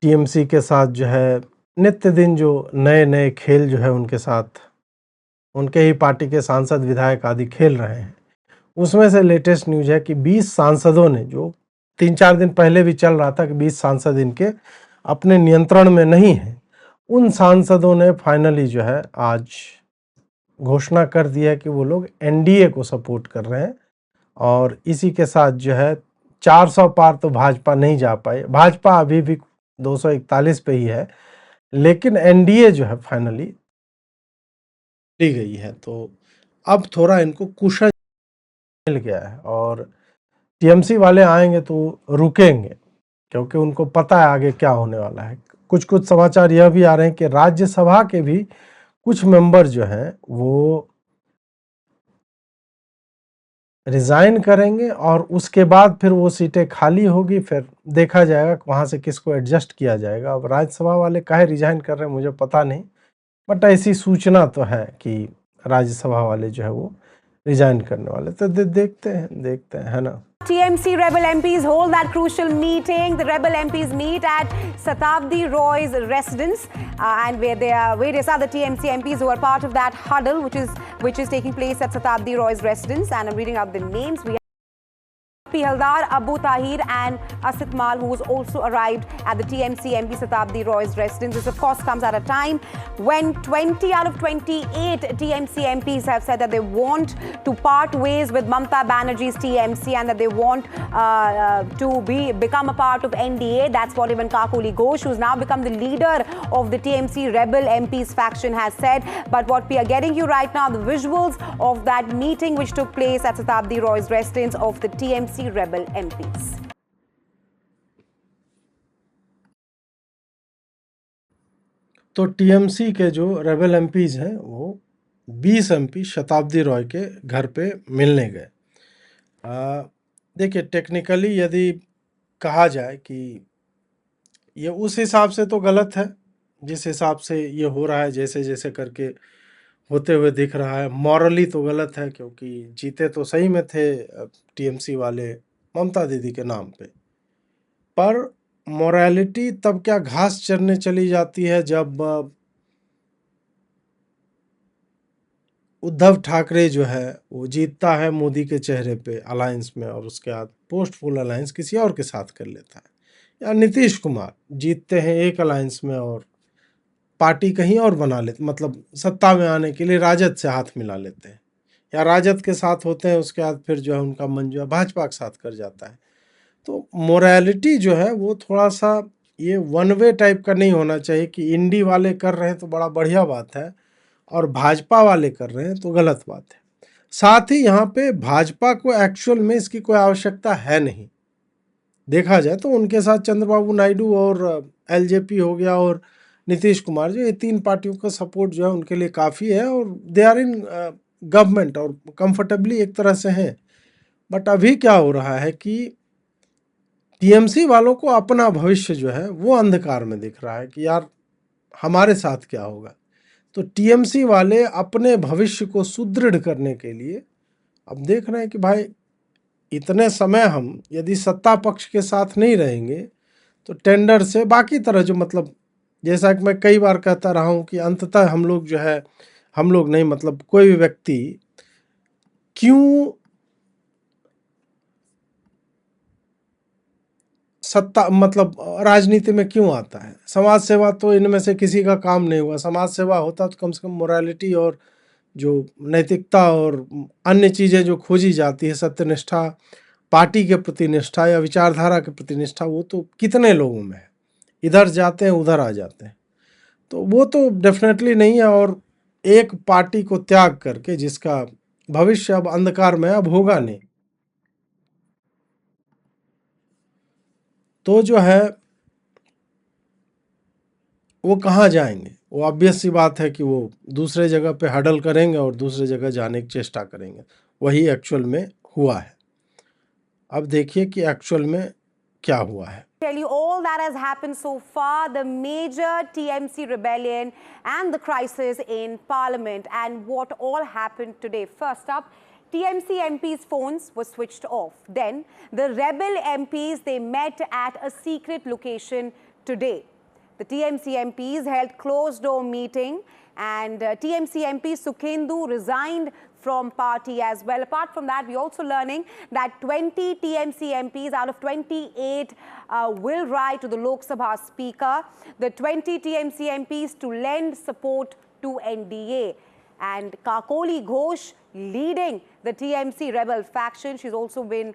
TMC के साथ जो है नित्य दिन जो नए-नए खेल जो है उनके साथ, उनके ही पार्टी के सांसद, विधायक आदि खेल रहे हैं। उसमें से लेटेस्ट न्यूज़ है कि 20 सांसदों ने, जो 3-4 दिन पहले भी चल रहा था कि 20 सांसद इनके अपने नियंत्रण में नहीं हैं, उन सांसदों ने फाइनली जो है आज घोषणा कर दी है कि वो लोग एनडीए को सपोर्ट कर रहे हैं और इसी के साथ जो है 400 पार तो भाजपा नहीं जा पाई। भाजपा अभी भी 241 पे ही है, लेकिन एनडीए जो है फाइनली ली गई है, तो अब थोड़ा इनको कुशन मिल गया है और टीएमसी वाले आएंगे तो रुकेंगे, क्योंकि उनको पता है आगे क्या होने वाला है। कुछ समाचार यह भी आ रहे हैं कि राज्यसभा के भी कुछ मेंबर जो हैं वो रिजाइन करेंगे और उसके बाद फिर वो सीटें खाली होगी, फिर देखा जाएगा वहां से किसको एडजस्ट किया जाएगा। अब राज्यसभा वाले काहे रिजाइन कर रहे हैं मुझे पता नहीं, बट ऐसी सूचना तो है कि राज्यसभा वाले जो है वो रिजाइन करने वाले, तो देखते हैं, है ना। TMC rebel MPs hold that crucial meeting. The rebel MPs meet at Satabdi Roy's residence, and where there are various other TMC MPs who are part of that huddle, which is taking place at Satabdi Roy's residence. And I'm reading out the names. We Haldar, Abu Tahir and Asit Mal, who has also arrived at the TMC MP Satabdi Roy's residence. This, of course, comes at a time when 20 out of 28 TMC MPs have said that they want to part ways with Mamata Banerjee's TMC and that they want to become a part of NDA. That's what even Kakuli Ghosh, who's now become the leader of the TMC rebel MPs faction, has said. But what we are getting you right now, the visuals of that meeting which took place at Satabdi Roy's residence of the TMC rebel MPs. तो TMC के जो rebel MPs हैं वो 20 MP शताब्दी रॉय के घर पे मिलने गए। देखिए, टेक्निकली यदि कहा जाए कि ये उस हिसाब से तो गलत है, जिस हिसाब से ये हो रहा है, जैसे जैसे करके होते हुए दिख रहा है, मॉरली तो गलत है, क्योंकि जीते तो सही में थे टीएमसी वाले ममता दीदी के नाम पे। पर मोरालिटी तब क्या घास चरने चली जाती है जब उद्धव ठाकरे जो है वो जीतता है मोदी के चेहरे पे अलायंस में, और उसके बाद पोस्टफुल अलायंस किसी और के साथ कर लेता है, या नीतीश कुमार जीतते हैं एक अलायंस में और पार्टी कहीं और बना लेते, मतलब सत्ता में आने के लिए राजद से हाथ मिला लेते हैं, या राजद के साथ होते हैं, उसके बाद फिर जो है उनका मन जो है भाजपा के साथ कर जाता है। तो मोरालिटी जो है वो थोड़ा सा ये वन वे टाइप का नहीं होना चाहिए कि इंडी वाले कर रहे हैं तो बड़ा बढ़िया बात है और भाजपा वाले कर रहे हैं तो गलत बात है। साथ ही यहाँ पे भाजपा को एक्चुअल में इसकी कोई आवश्यकता है नहीं, देखा जाए तो उनके साथ चंद्रबाबू नायडू और एलजेपी हो गया और नीतीश कुमार, जो ये तीन पार्टियों का सपोर्ट जो है उनके लिए काफ़ी है और दे आर इन गवर्नमेंट और कंफर्टेबली एक तरह से हैं। बट अभी क्या हो रहा है कि टीएमसी वालों को अपना भविष्य जो है वो अंधकार में दिख रहा है कि यार हमारे साथ क्या होगा। तो टीएमसी वाले अपने भविष्य को सुदृढ़ करने के लिए अब देख रहे हैं कि भाई इतने समय हम यदि सत्ता पक्ष के साथ नहीं रहेंगे तो टेंडर से बाकी तरह जो, मतलब जैसा कि मैं कई बार कहता रहा हूँ कि अंततः हम लोग जो है, हम लोग नहीं मतलब कोई भी व्यक्ति क्यों सत्ता मतलब राजनीति में क्यों आता है। समाज सेवा तो इनमें से किसी का काम नहीं हुआ। समाज सेवा होता तो कम से कम मोरालिटी और जो नैतिकता और अन्य चीज़ें जो खोजी जाती है, सत्यनिष्ठा, पार्टी के प्रति निष्ठा या विचारधारा के प्रति निष्ठा, वो तो कितने लोगों में है, इधर जाते हैं उधर आ जाते हैं। तो वो तो डेफिनेटली नहीं है। और एक पार्टी को त्याग करके जिसका भविष्य अब अंधकार में अब होगा नहीं, तो जो है वो कहाँ जाएंगे। वो ऑब्वियस सी बात है कि वो दूसरे जगह पे हडल करेंगे और दूसरे जगह जाने की चेष्टा करेंगे। वही एक्चुअल में हुआ है। अब देखिए कि एक्चुअल में क्या हुआ है। Tell you all that has happened so far, the major TMC rebellion and the crisis in Parliament, and what all happened today. First up, TMC MPs' phones were switched off. Then, the rebel MPs, they met at a secret location today. The TMC MPs held closed-door meeting, and TMC MP Sukhendu resigned from party as well. Apart from that, we're also learning that 20 TMC MPs out of 28 will write to the Lok Sabha Speaker. The 20 TMC MPs to lend support to NDA. And Kakoli Ghosh leading the TMC rebel faction. She's also been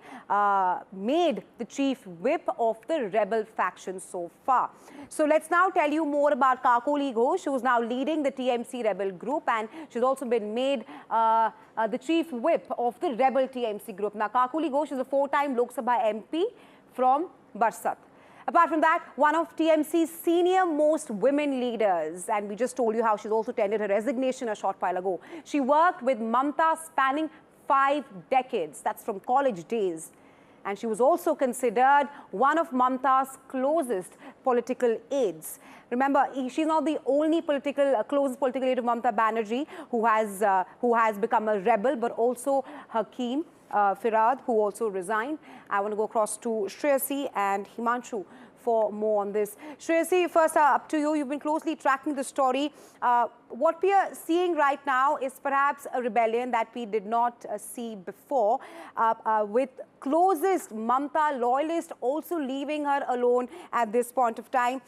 made the chief whip of the rebel faction so far. So let's now tell you more about Kakoli Ghosh, who's now leading the TMC rebel group, and she's also been made the chief whip of the rebel TMC group. Now, Kakoli Ghosh is a 4-time Lok Sabha MP from Barsat. Apart from that, one of TMC's senior most women leaders, and we just told you how she's also tendered her resignation a short while ago. She worked with Mamta spanning 5 decades. That's from college days. And she was also considered one of Mamta's closest political aides. Remember, she's not the only closest political aide of Mamta Banerjee who has become a rebel, but also Hakeem Firad, who also resigned. I want to go across to Shreyasi and Himanshu for more on this. Shreyasi, first up to you. You've been closely tracking the story. What we are seeing right now is perhaps a rebellion that we did not see before, with closest Mamta loyalist also leaving her alone at this point of time.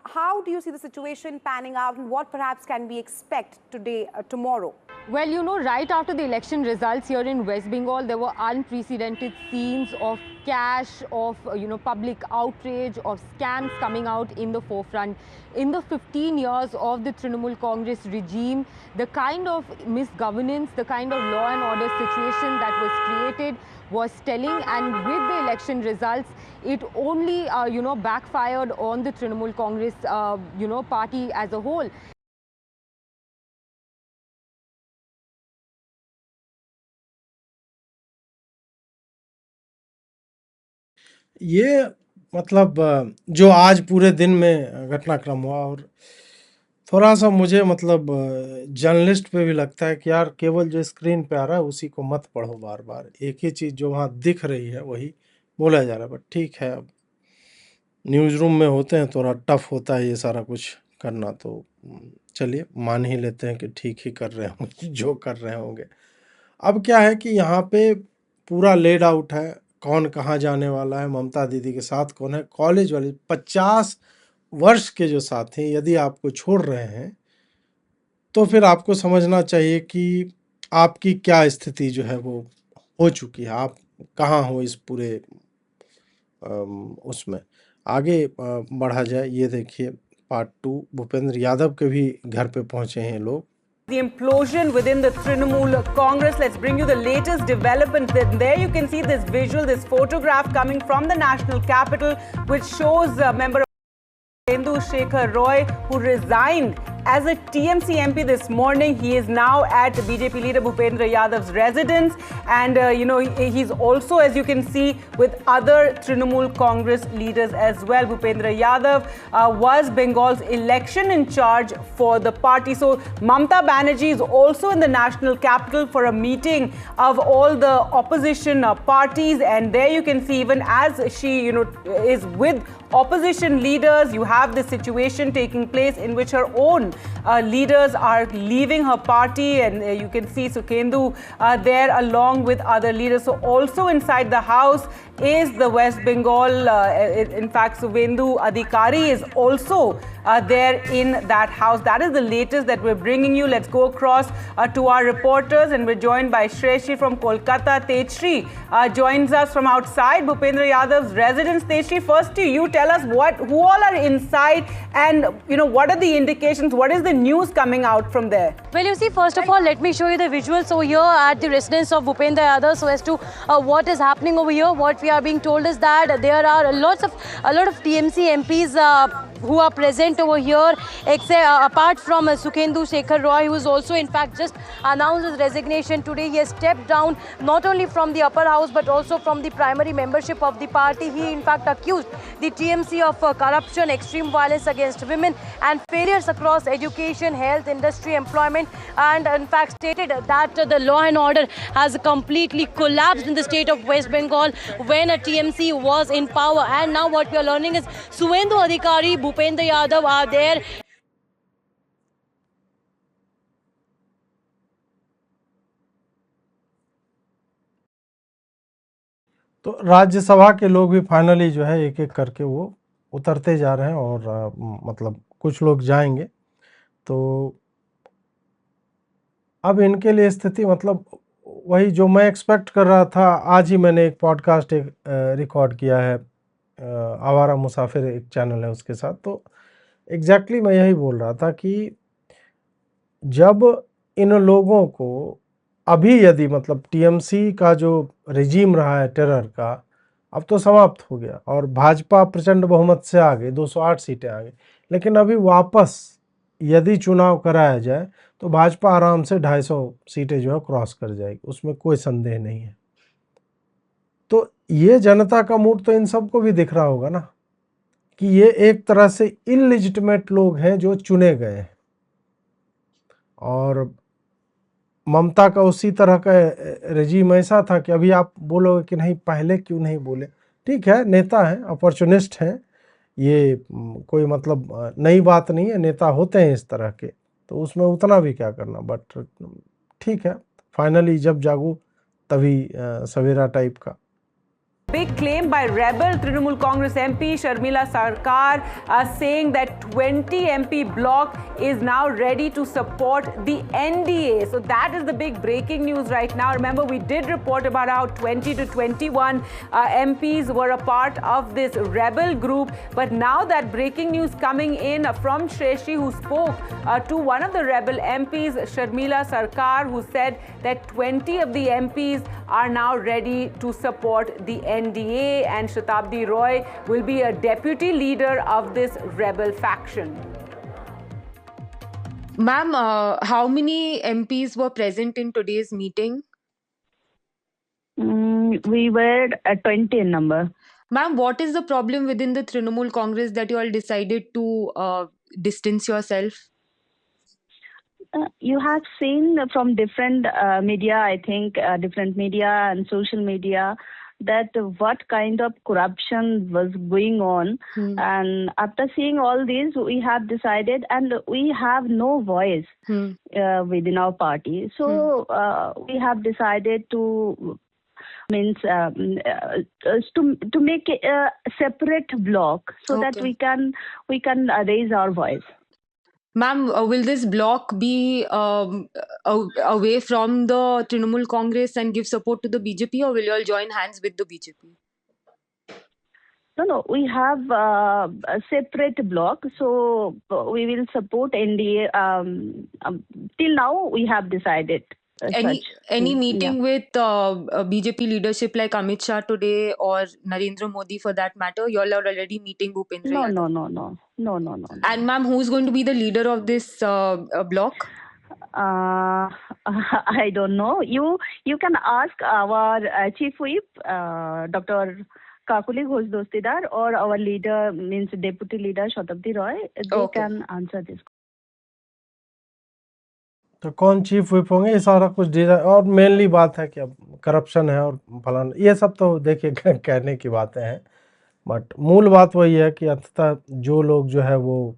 How do you see the situation panning out, and what perhaps can we expect today, tomorrow? Well, you know, right after the election results here in West Bengal, there were unprecedented scenes of cash, of, public outrage, of scams coming out in the forefront. In the 15 years of the Trinamool Congress regime, the kind of misgovernance, the kind of law and order situation that was created was telling, and with the election results, it only, backfired on the Trinamool Congress, party as a whole. ये मतलब जो आज पूरे दिन में घटनाक्रम हुआ, और थोड़ा सा मुझे मतलब जर्नलिस्ट पे भी लगता है कि यार केवल जो स्क्रीन पे आ रहा है उसी को मत पढ़ो बार बार, एक ही चीज़ जो वहाँ दिख रही है वही बोला जा रहा है। बट ठीक है, अब न्यूज़ रूम में होते हैं, थोड़ा टफ होता है ये सारा कुछ करना, तो चलिए मान ही लेते हैं कि ठीक ही कर रहे होंगे जो कर रहे होंगे। अब क्या है कि यहाँ पे पूरा लेड आउट है, कौन कहाँ जाने वाला है, ममता दीदी के साथ कौन है। कॉलेज वाले 50 वर्ष के जो साथी यदि आपको छोड़ रहे हैं तो फिर आपको समझना चाहिए कि आपकी क्या स्थिति जो है वो हो चुकी है, आप कहाँ हो इस पूरे उसमें। आगे बढ़ा जाए, ये देखिए पार्ट 2, भूपेंद्र यादव के भी घर पे पहुंचे हैं लोग। The implosion within the Trinamool Congress. Let's bring you the latest development. There you can see this visual, this photograph coming from the national capital, which shows a member of Sukhendu Shekhar Roy, who resigned as a TMC MP this morning. He is now at BJP leader Bhupendra Yadav's residence, and he's also, as you can see, with other Trinamool Congress leaders as well. Bhupendra Yadav was Bengal's election in charge for the party. So Mamta Banerjee is also in the national capital for a meeting of all the opposition parties, and there you can see, even as she is with opposition leaders, you have this situation taking place in which her own leaders are leaving her party, and you can see Sukhendu there along with other leaders. So also inside the house is the West Bengal, in fact Subhendu Adhikari is also there in that house. That is the latest that we're bringing you. Let's go across to our reporters, and we're joined by Shreyasi from Kolkata. Tejshri joins us from outside Bhupendra Yadav's residence. Tejshri, first to you, tell us who all are inside, and what are the indications, what is the news coming out from there? Well, you see, first of all, let me show you the visuals over here at the residence of Bhupendra Yadav, so as to what is happening over here. What we are being told is that there are a lot of TMC MPs who are present over here, except apart from Sukhendu Shekhar Roy, who is also in fact just announced his resignation today. He has stepped down not only from the upper house but also from the primary membership of the party. He in fact accused the TMC of corruption, extreme violence against women and failures across education, health, industry, employment, and in fact stated that the law and order has completely collapsed in the state of West Bengal when a TMC was in power. And now what we are learning is Subhendu Adhikari, Bhupendra Yadav are there. तो राज्यसभा के लोग भी finally जो है एक एक करके वो उतरते जा रहे हैं और मतलब कुछ लोग जाएंगे। तो अब इनके लिए स्थिति मतलब वही जो मैं एक्सपेक्ट कर रहा था। आज ही मैंने एक पॉडकास्ट रिकॉर्ड किया है, आवारा मुसाफिर एक चैनल है उसके साथ। तो एग्जैक्टली मैं यही बोल रहा था कि जब इन लोगों को अभी यदि मतलब टीएमसी का जो रिजीम रहा है टेरर का, अब तो समाप्त हो गया और भाजपा प्रचंड बहुमत से आ गई, 208 सीटें आ गई। लेकिन अभी वापस यदि चुनाव कराया जाए तो भाजपा आराम से 250 सीटें जो है क्रॉस कर जाएगी, उसमें कोई संदेह नहीं है। तो ये जनता का मूड तो इन सबको भी दिख रहा होगा ना कि ये एक तरह से इलिजिटिमेट लोग हैं जो चुने गए हैं। और ममता का उसी तरह का रेजिम ऐसा था कि अभी आप बोलोगे कि नहीं पहले क्यों नहीं बोले। ठीक है, नेता हैं, अपॉर्चुनिस्ट हैं, ये कोई मतलब नई बात नहीं है, नेता होते हैं इस तरह के, तो उसमें उतना भी क्या करना। बट ठीक है, फाइनली जब जागू तभी सवेरा टाइप का। Big claim by rebel Trinamool Congress MP Sharmila Sarkar saying that 20 MP bloc is now ready to support the NDA. So that is the big breaking news right now. Remember, we did report about how 20 to 21 MPs were a part of this rebel group. But now that breaking news coming in from Shreshi, who spoke to one of the rebel MPs, Sharmila Sarkar, who said that 20 of the MPs are now ready to support the NDA, and Shatabdi Roy will be a deputy leader of this rebel faction. Ma'am, how many MPs were present in today's meeting? We were at 20 in number. Ma'am, what is the problem within the Trinamool Congress that you all decided to distance yourself? You have seen from different media, I think, different media and social media, that what kind of corruption was going on. And after seeing all this, we have decided, and we have no voice within our party. So we have decided to to make a separate block so that we can raise our voice. Ma'am, will this bloc be away from the Trinamool Congress and give support to the BJP, or will you all join hands with the BJP? No, we have a separate block, so we will support NDA. Till now, we have decided. Any meeting with BJP leadership like Amit Shah today or Narendra Modi for that matter? You all are already meeting Bhupendra Yadav. No. And ma'am, who's going to be the leader of this bloc? I don't know. You can ask our chief whip, Dr. Kakuli Ghosh Dostidar, or our leader, means deputy leader Shatabdi Roy. They can answer this. तो कौन chief whip होंगे, ये सारा कुछ और mainly बात है कि अब करप्शन है और फलाना, ये सब तो देखिए कहने की बातें हैं। बट मूल बात वही है कि अंततः जो लोग जो है वो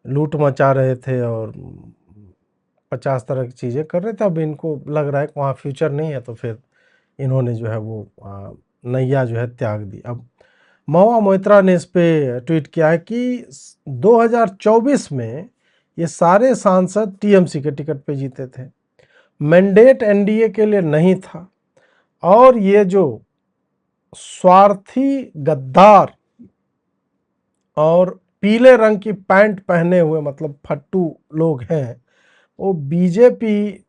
लूट मचा रहे थे और 50 तरह की चीज़ें कर रहे थे, अब इनको लग रहा है कि वहाँ फ्यूचर नहीं है, तो फिर इन्होंने जो है वो नैया जो है त्याग दी। अब महुआ मोइत्रा ने इस पे ट्वीट किया है कि 2024 में ये सारे सांसद टीएमसी के टिकट पे जीते थे, मैंडेट एनडीए के लिए नहीं था, और ये जो स्वार्थी गद्दार और पीले रंग की पैंट पहने हुए मतलब फट्टू लोग हैं, वो बीजेपी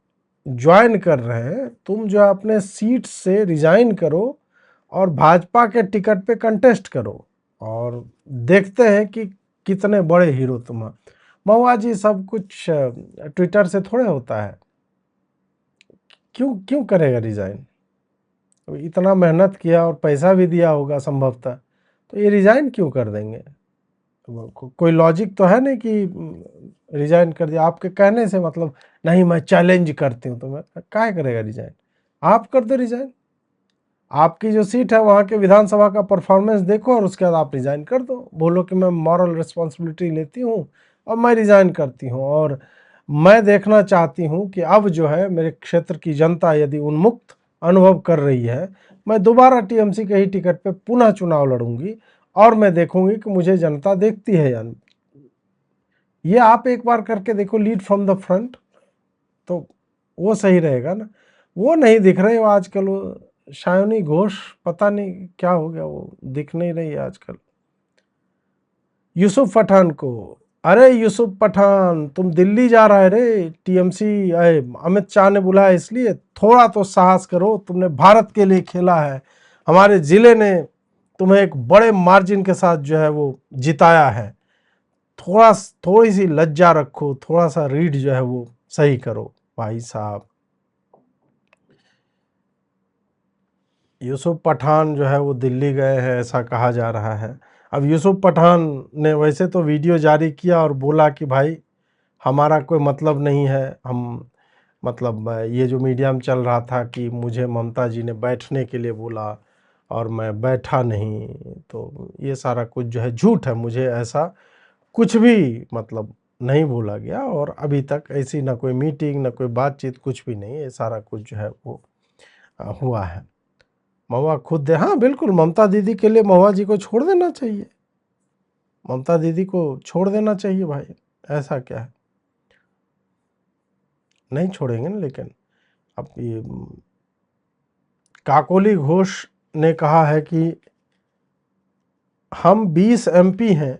ज्वाइन कर रहे हैं। तुम जो अपने सीट से रिजाइन करो और भाजपा के टिकट पे कंटेस्ट करो, और देखते हैं कि कितने बड़े हीरो तुम। महुआ जी, सब कुछ ट्विटर से थोड़े होता है, क्यों करेगा रिजाइन? इतना मेहनत किया और पैसा भी दिया होगा संभवतः, तो ये रिजाइन क्यों कर देंगे? कोई लॉजिक तो है नहीं कि रिजाइन कर दिया आपके कहने से, मतलब नहीं मैं चैलेंज करती हूँ, तो मैं क्या करेगा रिजाइन? आप कर दो रिजाइन, आपकी जो सीट है वहाँ के विधानसभा का परफॉर्मेंस देखो और उसके बाद आप रिज़ाइन कर दो। बोलो कि मैं मॉरल रिस्पॉन्सिबिलिटी लेती हूँ और मैं रिज़ाइन करती हूँ, और मैं देखना चाहती हूँ कि अब जो है मेरे क्षेत्र की जनता यदि उन्मुक्त अनुभव कर रही है, मैं दोबारा टीएमसी के ही टिकट पे पुनः चुनाव लड़ूंगी और मैं देखूंगी कि मुझे जनता देखती है या नहीं। ये आप एक बार करके देखो, लीड फ्रॉम द फ्रंट, तो वो सही रहेगा ना। वो नहीं दिख रहे हो आजकल, वो शायनी घोष पता नहीं क्या हो गया, वो दिख नहीं रही है आजकल। यूसुफ पठान को, अरे यूसुफ पठान तुम दिल्ली जा रहा है रे, टीएमसी अमित शाह ने बुलाया इसलिए, थोड़ा तो साहस करो, तुमने भारत के लिए खेला है, हमारे जिले ने तुम्हें एक बड़े मार्जिन के साथ जो है वो जिताया है, थोड़ी सी लज्जा रखो, थोड़ा सा रीड जो है वो सही करो भाई साहब। यूसुफ पठान जो है वो दिल्ली गए हैं ऐसा कहा जा रहा है। अब यूसुफ पठान ने वैसे तो वीडियो जारी किया और बोला कि भाई हमारा कोई मतलब नहीं है, हम मतलब ये जो मीडिया में चल रहा था कि मुझे ममता जी ने बैठने के लिए बोला और मैं बैठा नहीं, तो ये सारा कुछ जो है झूठ है, मुझे ऐसा कुछ भी मतलब नहीं बोला गया और अभी तक ऐसी ना कोई मीटिंग ना कोई बातचीत कुछ भी नहीं, ये सारा कुछ जो है वो हुआ है। महुआ खुद हाँ बिल्कुल, ममता दीदी के लिए महुआ जी को छोड़ देना चाहिए, ममता दीदी को छोड़ देना चाहिए भाई, ऐसा क्या है, नहीं छोड़ेंगे ना। लेकिन अब ये काकोली घोष ने कहा है कि हम 20 एमपी हैं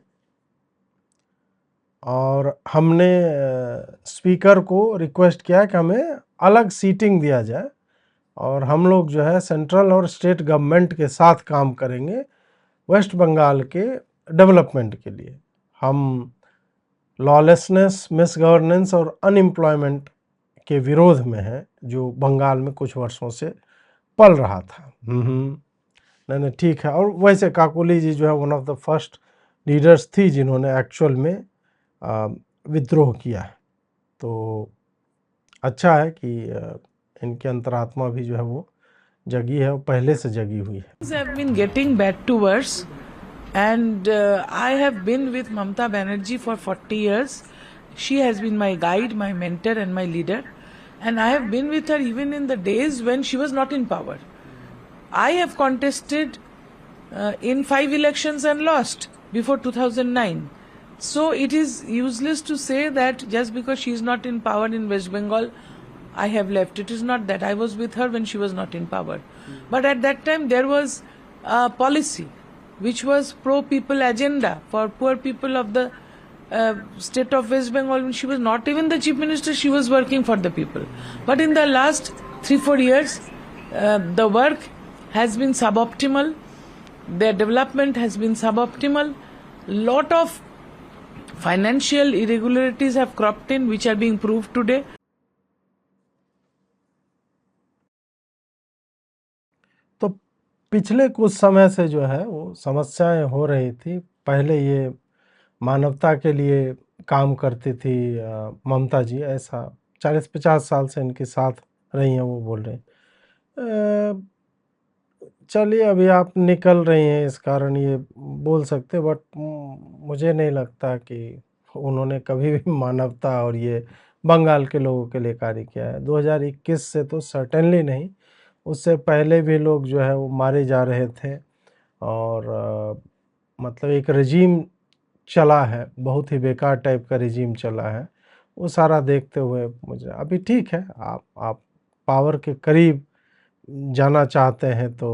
और हमने स्पीकर को रिक्वेस्ट किया कि हमें अलग सीटिंग दिया जाए और हम लोग जो है सेंट्रल और स्टेट गवर्नमेंट के साथ काम करेंगे वेस्ट बंगाल के डेवलपमेंट के लिए। हम लॉलेसनेस, मिसगवर्नेंस और अनएम्प्लॉयमेंट के विरोध में हैं जो बंगाल में कुछ वर्षों से पल रहा था। नहीं ठीक है। और वैसे काकोली जी जो है one of the first leaders थी जिन्होंने एक्चुअल में विद्रोह किया है, तो अच्छा है कि इनकी अंतरात्मा भी जो है वो जगी है और पहले से जगी हुई है। Have been getting bad to worse, and I have been with Mamata Banerjee for 40 years. She has been my guide, my mentor and my leader, and I have been with her even in the days when she was not in power. I have contested in 5 elections and lost before 2009. So it is useless to say that just because she is not in power in West Bengal, I have left. It is not that. I was with her when she was not in power. But at that time there was a policy which was pro-people agenda for poor people of the state of West Bengal. When she was not even the chief minister, she was working for the people. But in the last 3-4 years, the work has been suboptimal. Their development has been suboptimal. Lot of financial irregularities have cropped in, which are being proved today. तो पिछले कुछ समय से जो है वो समस्याएं हो रही थी। पहले ये मानवता के लिए काम करती थी ममता जी, ऐसा 40-50 साल से इनके साथ रही हैं, वो बोल रहे हैं। चलिए अभी आप निकल रही हैं इस कारण ये बोल सकते, बट मुझे नहीं लगता कि उन्होंने कभी भी मानवता और ये बंगाल के लोगों के लिए कार्य किया है। 2021 से तो सर्टेनली नहीं, उससे पहले भी लोग जो है वो मारे जा रहे थे और मतलब एक रजीम चला है, बहुत ही बेकार टाइप का रजीम चला है। वो सारा देखते हुए मुझे अभी ठीक है, आप पावर के करीब जाना चाहते हैं तो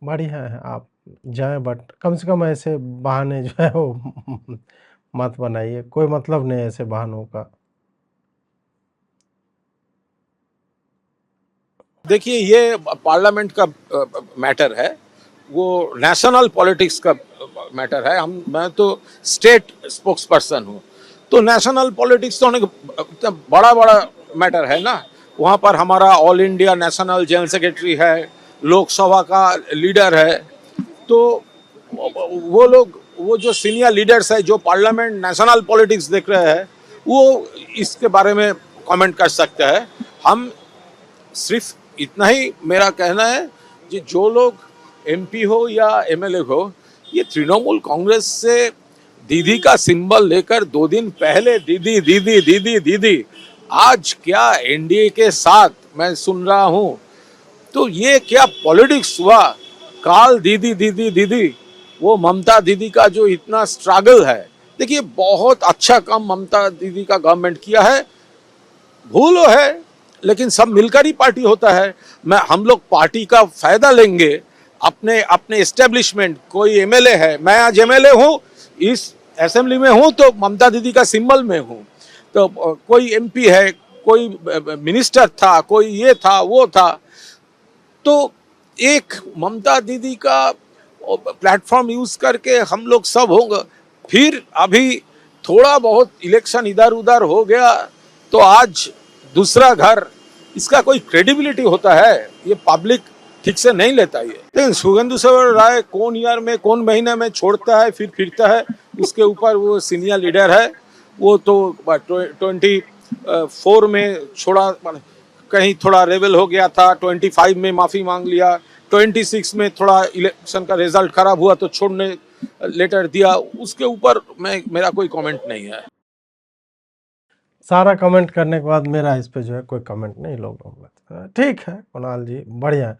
बढ़िया है, आप जाएं, बट कम से कम ऐसे बहाने जो है वो मत बनाइए, कोई मतलब नहीं ऐसे बहानों का। देखिए ये पार्लियामेंट का मैटर है, वो नेशनल पॉलिटिक्स का मैटर है। मैं तो स्टेट स्पोक्स पर्सन हूँ, तो नेशनल पॉलिटिक्स तो बड़ा मैटर है ना। वहाँ पर हमारा all India national general secretary है, लोकसभा का लीडर है, तो वो लोग, वो जो सीनियर लीडर्स है जो पार्लियामेंट नेशनल पॉलिटिक्स देख रहे हैं, वो इसके बारे में कमेंट कर सकते हैं। हम सिर्फ इतना ही मेरा कहना है कि जो लोग एमपी हो या एमएलए हो, ये तृणमूल कांग्रेस से दीदी का सिंबल लेकर 2 दिन पहले दीदी दीदी दीदी दीदी, आज क्या एनडीए के साथ मैं सुन रहा हूं, तो ये क्या पॉलिटिक्स हुआ? काल दीदी दीदी दीदी, वो ममता दीदी का जो इतना स्ट्रगल है, देखिए बहुत अच्छा काम ममता दीदी का गवर्नमेंट किया है। भूल है, लेकिन सब मिलकर ही पार्टी होता है। हम लोग पार्टी का फायदा लेंगे, अपने अपने एस्टेब्लिशमेंट, कोई एमएलए है, मैं आज एमएलए हूँ, इस असेंबली में हूँ तो ममता दीदी का सिंबल में हूँ, तो कोई एमपी है, कोई मिनिस्टर था, कोई ये था वो था, तो एक ममता दीदी का प्लेटफॉर्म यूज करके हम लोग सब होंगे। फिर अभी थोड़ा बहुत इलेक्शन इधर उधर हो गया तो आज दूसरा घर, इसका कोई क्रेडिबिलिटी होता है? ये पब्लिक ठीक से नहीं लेता। ये लेकिन शुभेंदु राय कौन ईयर में कौन महीने में छोड़ता है फिर फिरता है, उसके ऊपर वो सीनियर लीडर है। वो तो 24 में छोड़ा, कहीं थोड़ा रेबल हो गया था, 25 में माफी मांग लिया, 26 में थोड़ा इलेक्शन का रिजल्ट खराब हुआ तो छोड़ने लेटर दिया, उसके ऊपर मेरा कोई कमेंट नहीं है। सारा कमेंट करने के बाद मेरा इस पे जो है कोई कमेंट नहीं, लोग ठीक है कुणाल जी बढ़िया है।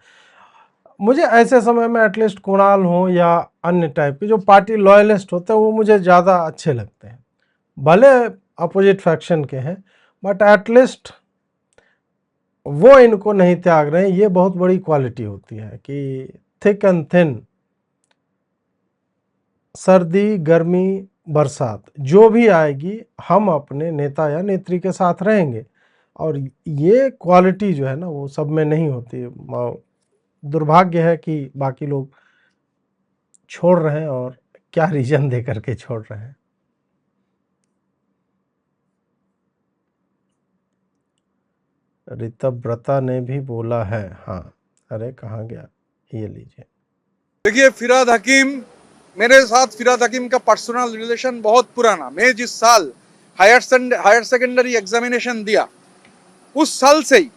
मुझे ऐसे समय में एटलीस्ट कुणाल हो या अन्य टाइप के जो पार्टी लॉयलिस्ट होते हैं वो मुझे ज़्यादा अच्छे लगते हैं, भले अपोजिट फैक्शन के हैं बट एटलीस्ट वो इनको नहीं त्याग रहे हैं। ये बहुत बड़ी क्वालिटी होती है कि थिक एंड थिन, सर्दी गर्मी बरसात जो भी आएगी हम अपने नेता या नेत्री के साथ रहेंगे, और ये क्वालिटी जो है ना वो सब में नहीं होती। दुर्भाग्य है कि बाकी लोग छोड़ रहे हैं, और क्या रीजन दे करके छोड़ रहे हैं। ऋतव्रता ने भी बोला है, हाँ, अरे कहाँ गया, ये लीजिए। देखिए फिरहाद हकीम, मेरे साथ फिरहाद हकीम का पर्सनल रिलेशन बहुत पुराना। मैं जिस साल हायर सेकेंडरी एग्जामिनेशन दिया उस साल से ही,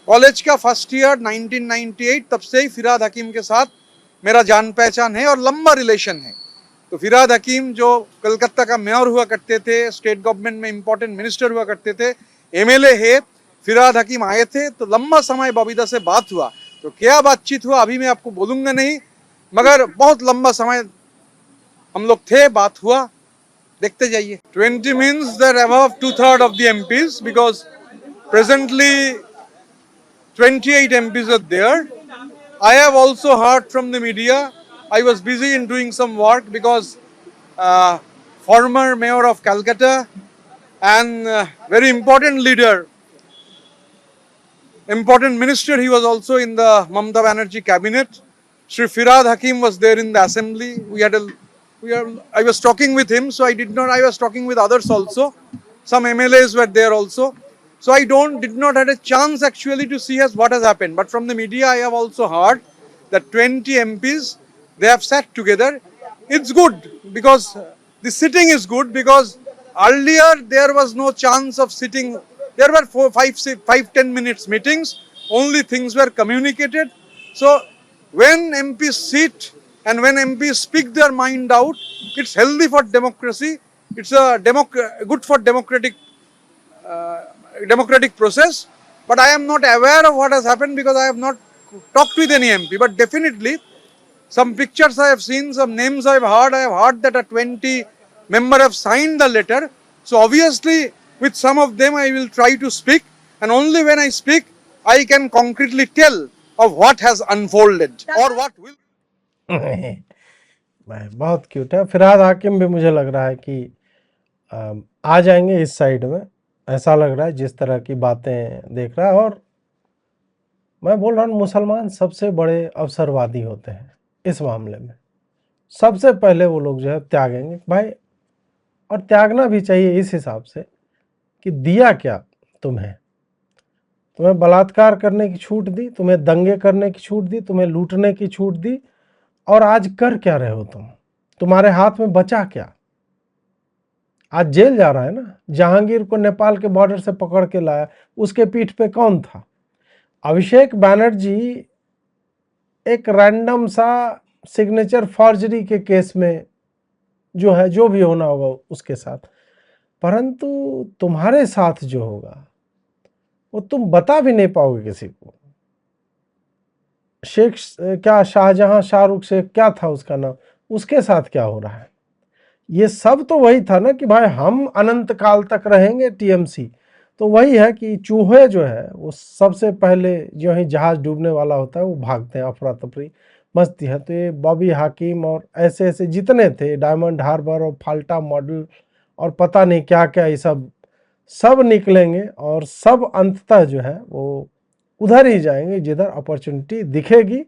कॉलेज का फर्स्ट ईयर 1998, तब से ही फिरहाद हकीम के साथ मेरा जान पहचान है और लंबा रिलेशन है। तो फिरहाद हकीम जो कलकत्ता का मेयर हुआ करते थे, स्टेट गवर्नमेंट में इंपॉर्टेंट मिनिस्टर हुआ करते थे, एमएलए है, फिरहाद हकीम आए थे तो लंबा समय बबीता से बात हुआ। तो क्या बातचीत हुआ अभी मैं आपको बोलूंगा नहीं, मगर बहुत लंबा समय हम लोग थे, बात हुआ, देखते जाइए। 20 means that above 2/3 of the MPs, because presently 28 MPs are there. I have also heard from the media. I was busy in doing some work because former mayor of Calcutta and very important leader, important minister, he was also in the Mamata Banerjee cabinet. Shri Firhad Hakim was there in the assembly. I was talking with him, so I was talking with others also. Some MLAs were there also. So I did not have a chance actually to see what has happened. But from the media, I have also heard that 20 MPs, they have sat together. It's good because the sitting is good, because earlier there was no chance of sitting. There were 5-10 minutes meetings. Only things were communicated. So when MPs sit and when MPs speak their mind out, it's healthy for democracy. It's good for democratic process. But I am not aware of what has happened because I have not talked with any MP. But definitely, some pictures I have seen, some names I have heard that a 20 member have signed the letter. So obviously, with some of them I will try to speak, and only when I speak, I can concretely tell of what has unfolded or what will. बहुत cute है। फिरहाद हाकिम भी मुझे लग रहा है कि आ जाएंगे इस साइड में, ऐसा लग रहा है जिस तरह की बातें देख रहा है। और मैं बोल रहा हूँ मुसलमान सबसे बड़े अवसरवादी होते हैं इस मामले में। सबसे पहले वो लोग जो है त्यागेंगे भाई, और त्यागना भी चाहिए इस हिसाब से कि दिया क्या तुम्हें बलात्कार करने की छूट दी, तुम्हें दंगे करने की छूट दी, तुम्हें लूटने की छूट दी, और आज कर क्या रहे हो तुम्हारे हाथ में बचा क्या? आज जेल जा रहा है ना। जहांगीर को नेपाल के बॉर्डर से पकड़ के लाया, उसके पीठ पे कौन था? अभिषेक बैनर्जी एक रैंडम सा सिग्नेचर फॉर्जरी के केस में जो है, जो भी होना होगा उसके साथ, परंतु तुम्हारे साथ जो होगा वो तुम बता भी नहीं पाओगे किसी को। शेख क्या शाहजहां शाहरुख शेख क्या था उसका नाम, उसके साथ क्या हो रहा है, ये सब तो वही था ना कि भाई हम अनंत काल तक रहेंगे टीएमसी। तो वही है कि चूहे जो है वो सबसे पहले जो ही जहाज डूबने वाला होता है वो भागते हैं, अफरा तफरी मस्ती है। तो ये बॉबी हाकिम और ऐसे ऐसे जितने थे, डायमंड हार्बर और फाल्टा मॉडल और पता नहीं क्या क्या, ये सब निकलेंगे और सब अंततः जो है वो उधर ही जाएंगे जिधर अपॉर्चुनिटी दिखेगी